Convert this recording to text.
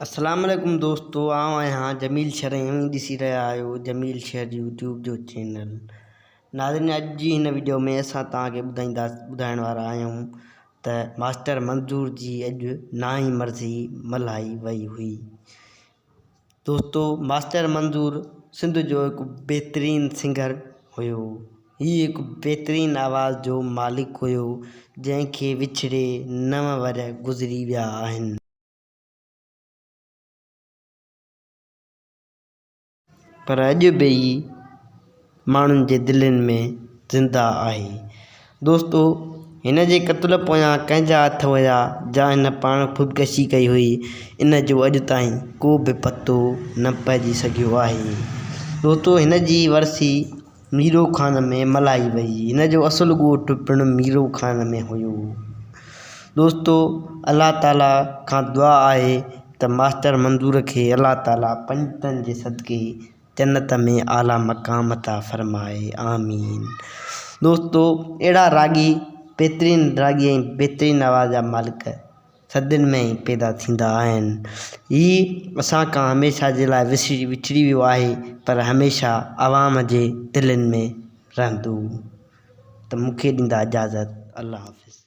अस्सलाम वालेकुम दोस्तों, आऊं आहियां जमील शहर ऐं ॾिसी रहिया आहियो जमील शहर यूट्यूब जो चैनल। नाज़रीन, अॼु जी हिन वीडियो में असां तव्हांखे ॿुधाइण वारा आहियूं त मास्टर मंज़ूर जी अॼु नाई मर्ज़ी मल्हाई वई हुई। दोस्तों, मास्टर मंज़ूर सिंध जो हिकु बहितरीन सिंगर हुयो। हीउ हिकु बहितरीन आवाज़ जो मालिक हुयो जंहिंखे विछड़े 9 वर गुज़री विया आहिनि। पर अॼु बि माण्हुनि जे दिलनि में ज़िंदा आहे। दोस्तों, हिन जे क़त्ल पोयां कंहिंजा हथ हुया या हिन पाण ख़ुदकशी कई हुई, इन जो अॼु ताईं को बि पतो न पइजी सघियो आहे। दोस्तों, हिन जी वरसी मीरो खान में मल्हाई वई। हिन जो असुलु ॻोठु पिणु मीरो खान में हुयो। दोस्तों, अल्लाह ताला खां दुआ आहे त मास्टर मंज़ूर खे अल्लाह ताला पंजतनि जे सदक़े जन्नत में आला मक़ाम अता फ़रमाए, आमीन। दोस्तों, अहिड़ा रागी, बहितरीन रागी ऐं बहितरीन आवाज़ जा मालिक सदियुनि में ई पैदा थींदा आहिनि। हीउ असां खां हमेशह जे लाइ विछड़ी वियो आहे, पर हमेशह आवाम जे दिलनि में रहंदो। त मूंखे ॾींदा इजाज़त। अल्लाह हाफ़िज़।